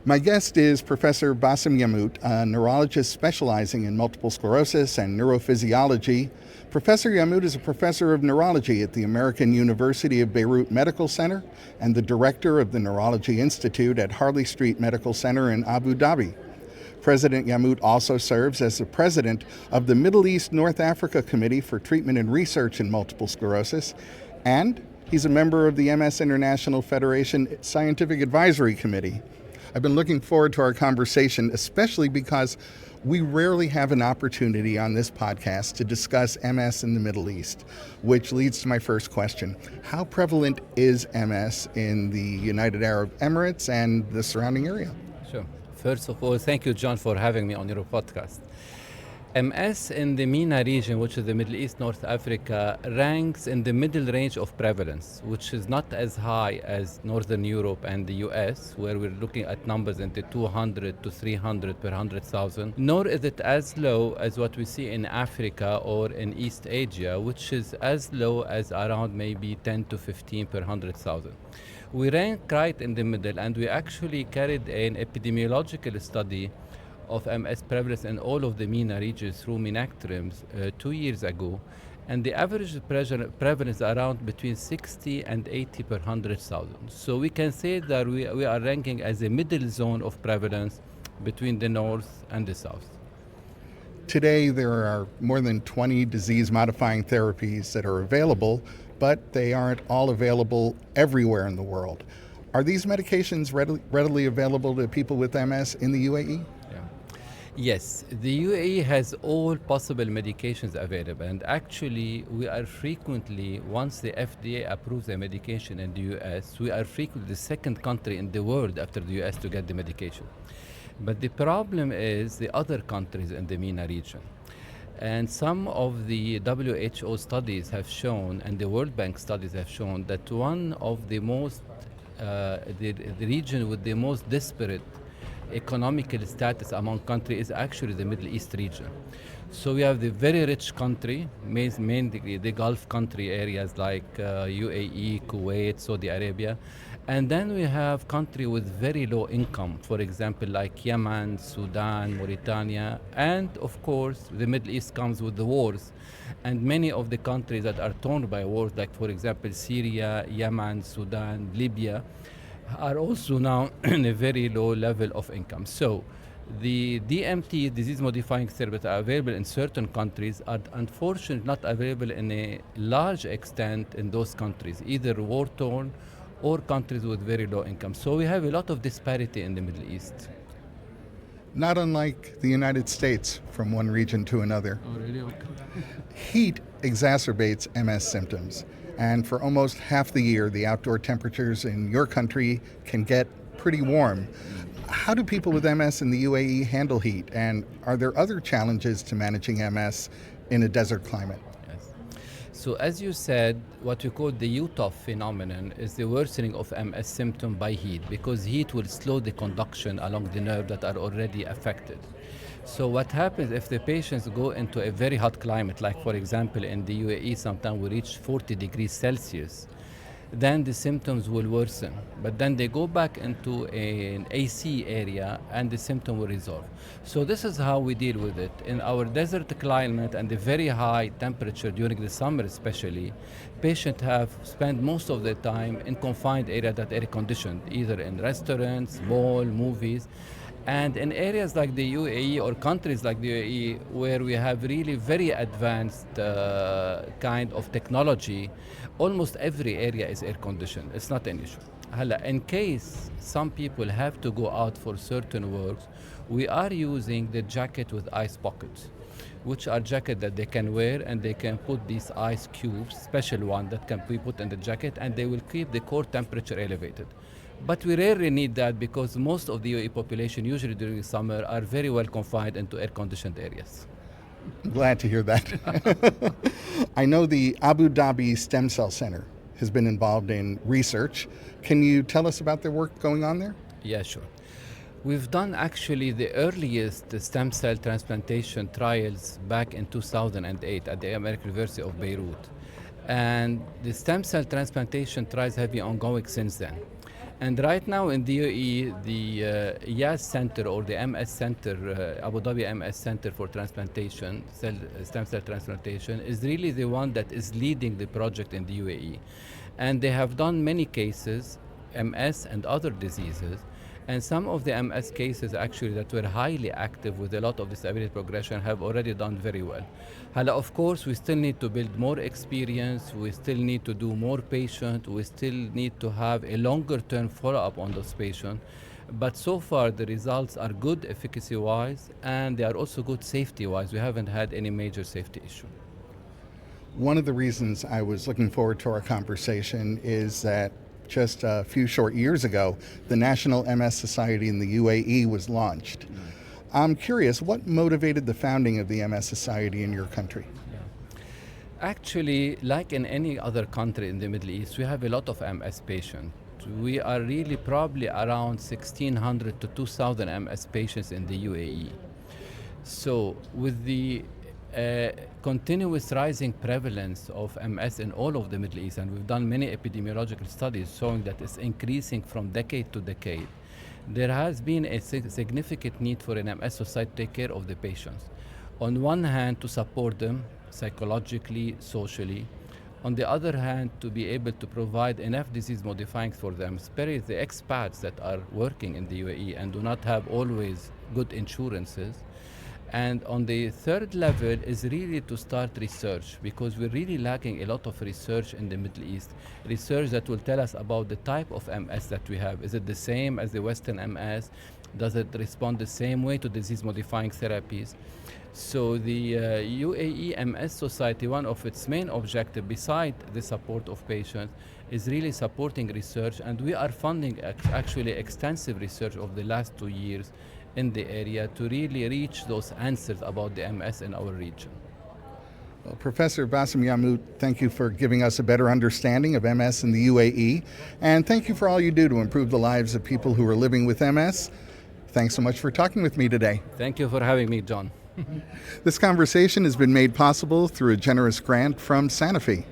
My guest is Professor Bassem Yamout, a neurologist specializing in multiple sclerosis and neurophysiology. Professor Yamout is a professor of neurology at the American University of Beirut Medical Center and the director of the Neurology Institute at Harley Street Medical Center in Abu Dhabi. President Yamout also serves as the president of the Middle East North Africa Committee for Treatment and Research in Multiple Sclerosis, and he's a member of the MS International Federation Scientific Advisory Committee. I've been looking forward to our conversation, especially because we rarely have an opportunity on this podcast to discuss MS in the Middle East, which leads to my first question. How prevalent is MS in the United Arab Emirates and the surrounding area? Sure. First of all, thank you, John, for having me on your podcast. MS in the MENA region, which is the Middle East, North Africa, ranks in the middle range of prevalence, which is not as high as Northern Europe and the US, where we're looking at numbers in the 200 to 300 per 100,000, nor is it as low as what we see in Africa or in East Asia, which is as low as around maybe 10 to 15 per 100,000. We rank right in the middle, and we actually carried an epidemiological study of MS prevalence in all of the MENA regions through Minactrims 2 years ago, and the average prevalence around between 60 and 80 per 100,000. So we can say that we are ranking as a middle zone of prevalence between the north and the south. Today, there are more than 20 disease-modifying therapies that are available, but they aren't all available everywhere in the world. Are these medications readily available to people with MS in the UAE? Yes, the UAE has all possible medications available, and actually we are frequently, once the FDA approves a medication in the US, we are frequently the second country in the world after the US to get the medication. But the problem is the other countries in the MENA region. And some of the WHO studies have shown, and the World Bank studies have shown, that one of the the region with the most disparate economical status among countries is actually the Middle East region. So we have the very rich country, mainly the Gulf country areas like UAE, Kuwait, Saudi Arabia. And then we have countries with very low income, for example, like Yemen, Sudan, Mauritania, and of course, the Middle East comes with the wars. And many of the countries that are torn by wars, like for example, Syria, Yemen, Sudan, Libya, are also now in a very low level of income. So the DMT, disease-modifying therapies, that are available in certain countries are unfortunately not available in a large extent in those countries, either war-torn or countries with very low income. So we have a lot of disparity in the Middle East. Not unlike the United States from one region to another. Oh, really? Heat exacerbates MS symptoms. And for almost half the year, the outdoor temperatures in your country can get pretty warm. How do people with MS in the UAE handle heat? And are there other challenges to managing MS in a desert climate? Yes. So as you said, what we call the UTOF phenomenon is the worsening of MS symptom by heat, because heat will slow the conduction along the nerve that are already affected. So what happens if the patients go into a very hot climate, like for example in the UAE sometimes we reach 40 degrees Celsius, then the symptoms will worsen. But then they go back into an AC area and the symptom will resolve. So this is how we deal with it. In our desert climate and the very high temperature during the summer especially, patients have spent most of their time in confined area that air conditioned, either in restaurants, mall, movies. And in areas like the UAE or countries like the UAE, where we have really very advanced kind of technology, almost every area is air conditioned. It's not an issue. In case some people have to go out for certain works, we are using the jacket with ice pockets, which are jackets that they can wear, and they can put these ice cubes, special one that can be put in the jacket, and they will keep the core temperature elevated. But we rarely need that because most of the UAE population, usually during the summer, are very well confined into air-conditioned areas. Glad to hear that. I know the Abu Dhabi Stem Cell Center has been involved in research. Can you tell us about the work going on there? Yeah, sure. We've done actually the earliest stem cell transplantation trials back in 2008 at the American University of Beirut. And the stem cell transplantation trials have been ongoing since then. And right now in the UAE, the YAS Center or the MS Center, Abu Dhabi MS Center for Transplantation, stem cell transplantation, is really the one that is leading the project in the UAE. And they have done many cases, MS and other diseases. And some of the MS cases actually that were highly active with a lot of disability progression have already done very well. Hala, of course, we still need to build more experience, we still need to do more patients, we still need to have a longer term follow-up on those patients. But so far the results are good efficacy-wise and they are also good safety-wise. We haven't had any major safety issue. One of the reasons I was looking forward to our conversation is that just a few short years ago, the National MS Society in the UAE was launched. I'm curious, what motivated the founding of the MS Society in your country? Actually, like in any other country in the Middle East, we have a lot of MS patients. We are really probably around 1,600 to 2,000 MS patients in the UAE. So with the continuous rising prevalence of MS in all of the Middle East, and we've done many epidemiological studies showing that it's increasing from decade to decade, there has been a significant need for an MS society to take care of the patients. On one hand, to support them psychologically, socially. On the other hand, to be able to provide enough disease modifying for them, especially the expats that are working in the UAE and do not have always good insurances. And on the third level is really to start research, because we're really lacking a lot of research in the Middle East. Research that will tell us about the type of MS that we have. Is it the same as the Western MS? Does it respond the same way to disease-modifying therapies? So the UAE MS Society, one of its main objectives, beside the support of patients, is really supporting research, and we are funding actually extensive research over the last 2 years in the area to really reach those answers about the MS in our region. Well, Professor Bassem Yamout, thank you for giving us a better understanding of MS in the UAE, and thank you for all you do to improve the lives of people who are living with MS. Thanks so much for talking with me today. Thank you for having me, John. This conversation has been made possible through a generous grant from Sanofi.